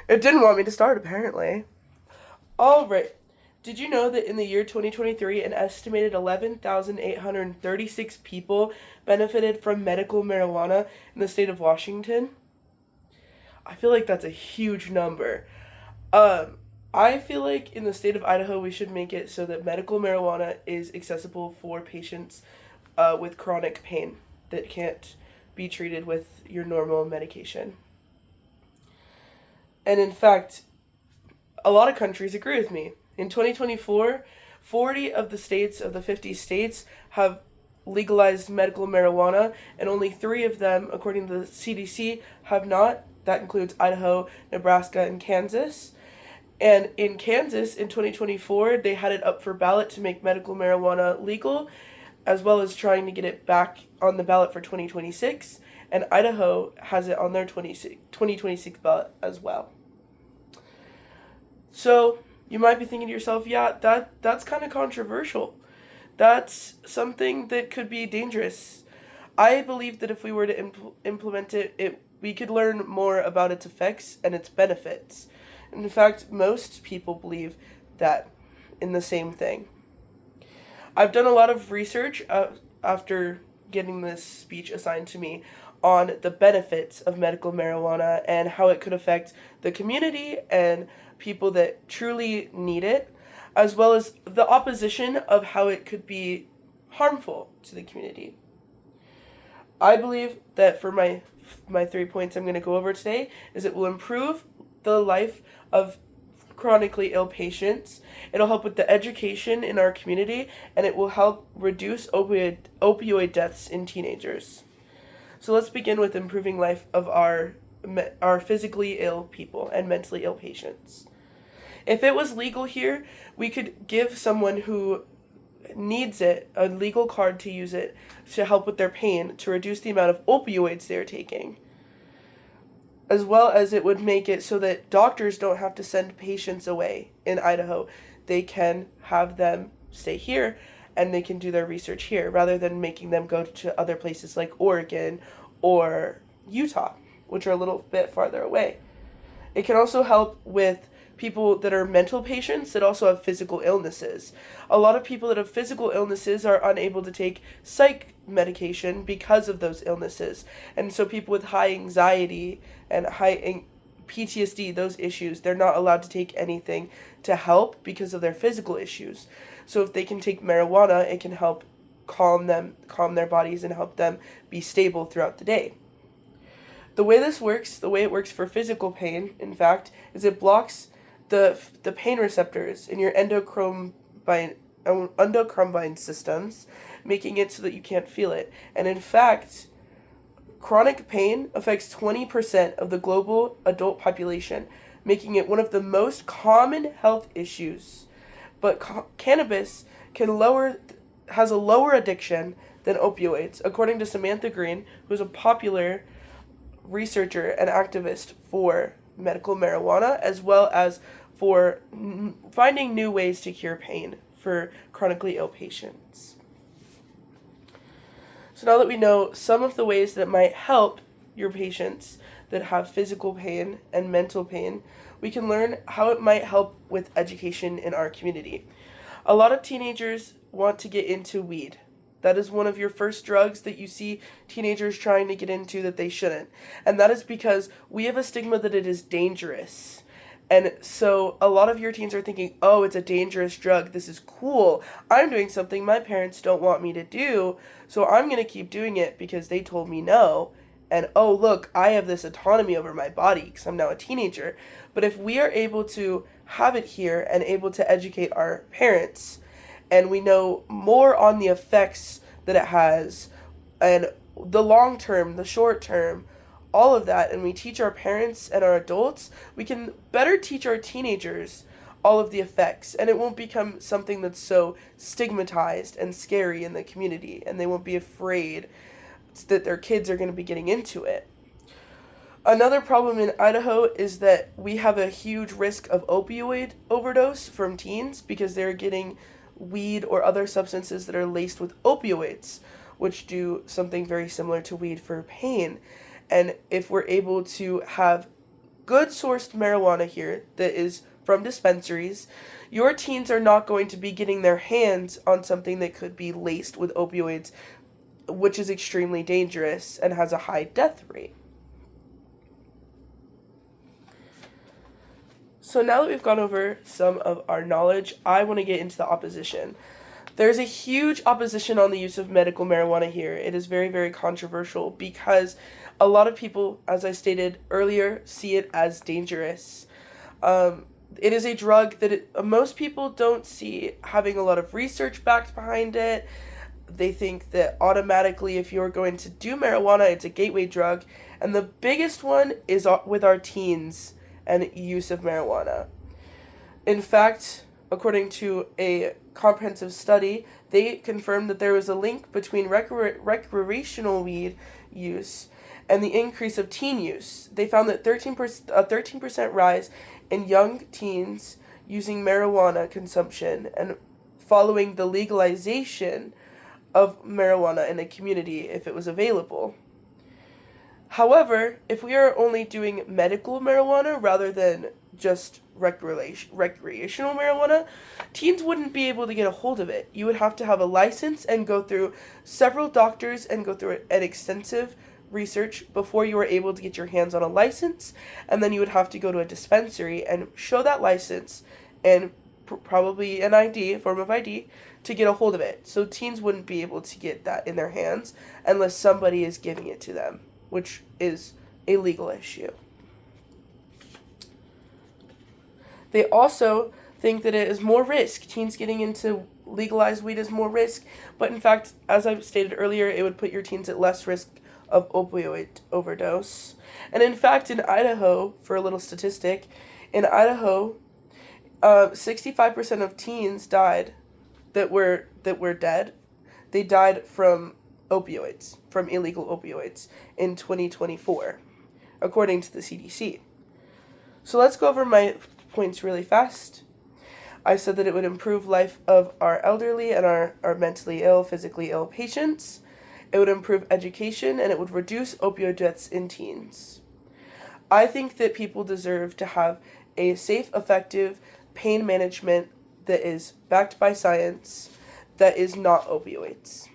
It didn't want me to start, apparently. All right. Did you know that in the year 2023, an estimated 11,836 people benefited from medical marijuana in the state of Washington? I feel like that's a huge number. Um, I feel like in the state of Idaho, we should make it so that medical marijuana is accessible for patients with chronic pain that can't be treated with your normal medication. And in fact, a lot of countries agree with me. In 2024, 40 of the states of the 50 states have legalized medical marijuana, and only 3 of them, according to the CDC, have not. That includes Idaho, Nebraska, and Kansas. And in Kansas in 2024, they had it up for ballot to make medical marijuana legal, as well as trying to get it back on the ballot for 2026. And Idaho has it on their 2026 ballot as well. So you might be thinking to yourself, yeah, that's kind of controversial. That's something that could be dangerous. I believe that if we were to implement it, we could learn more about its effects and its benefits. In fact, most people believe that in the same thing. I've done a lot of research after getting this speech assigned to me on the benefits of medical marijuana and how it could affect the community and people that truly need it, as well as the opposition of how it could be harmful to the community. I believe that for my 3 points I'm going to go over today is it will improve the life of chronically ill patients. It'll help with the education in our community, and it will help reduce opioid deaths in teenagers. So let's begin with improving life of our physically ill people and mentally ill patients. If it was legal here, we could give someone who needs it a legal card to use it to help with their pain to reduce the amount of opioids they're taking, as well as it would make it so that doctors don't have to send patients away in Idaho. They can have them stay here and they can do their research here rather than making them go to other places like Oregon or Utah, which are a little bit farther away. It can also help with people that are mental patients that also have physical illnesses. A lot of people that have physical illnesses are unable to take psych medication because of those illnesses. And so people with high anxiety and high PTSD, those issues, they're not allowed to take anything to help because of their physical issues. So if they can take marijuana, it can help calm their bodies and help them be stable throughout the day. The way it works for physical pain, in fact, is it blocks the pain receptors in your endocrine systems, making it so that you can't feel it. And in fact, chronic pain affects 20% of the global adult population, making it one of the most common health issues. But cannabis has a lower addiction than opioids, according to Samantha Green, who is a popular researcher and activist for medical marijuana, as well as for finding new ways to cure pain for chronically ill patients. So now that we know some of the ways that might help your patients that have physical pain and mental pain, we can learn how it might help with education in our community. A lot of teenagers want to get into weed. That is one of your first drugs that you see teenagers trying to get into that they shouldn't. And that is because we have a stigma that it is dangerous. And so a lot of your teens are thinking, oh, it's a dangerous drug. This is cool. I'm doing something my parents don't want me to do, so I'm going to keep doing it because they told me no. And oh, look, I have this autonomy over my body because I'm now a teenager. But if we are able to have it here and able to educate our parents, and we know more on the effects that it has, and the long term, the short term, all of that, and we teach our parents and our adults, we can better teach our teenagers all of the effects, and it won't become something that's so stigmatized and scary in the community, and they won't be afraid that their kids are going to be getting into it. Another problem in Idaho is that we have a huge risk of opioid overdose from teens because they're getting weed or other substances that are laced with opioids, which do something very similar to weed for pain. And if we're able to have good sourced marijuana here that is from dispensaries, your teens are not going to be getting their hands on something that could be laced with opioids, which is extremely dangerous and has a high death rate. So now that we've gone over some of our knowledge, I want to get into the opposition. There's a huge opposition on the use of medical marijuana here. It is very, very controversial because a lot of people, as I stated earlier, see it as dangerous. It is a drug that most people don't see having a lot of research backed behind it. They think that automatically if you're going to do marijuana, it's a gateway drug. And the biggest one is with our teens and use of marijuana. In fact, according to a comprehensive study, they confirmed that there was a link between recreational weed use and the increase of teen use. They found that 13% rise in young teens using marijuana consumption and following the legalization of marijuana in a community if it was available. However, if we are only doing medical marijuana rather than just recreational marijuana, teens wouldn't be able to get a hold of it. You would have to have a license and go through several doctors and go through an extensive research before you were able to get your hands on a license, and then you would have to go to a dispensary and show that license and probably an ID, a form of ID, to get a hold of it. So teens wouldn't be able to get that in their hands unless somebody is giving it to them, which is a legal issue. They also think that it is more risk. Teens getting into legalized weed is more risk, but in fact, as I stated earlier, it would put your teens at less risk of opioid overdose. And in fact, in Idaho, for a little statistic, in Idaho, 65% of teens died that were dead. They died from opioids, from illegal opioids in 2024, according to the CDC. So let's go over my points really fast. I said that it would improve life of our elderly and our mentally ill, physically ill patients. It would improve education, and it would reduce opioid deaths in teens. I think that people deserve to have a safe, effective pain management that is backed by science, that is not opioids.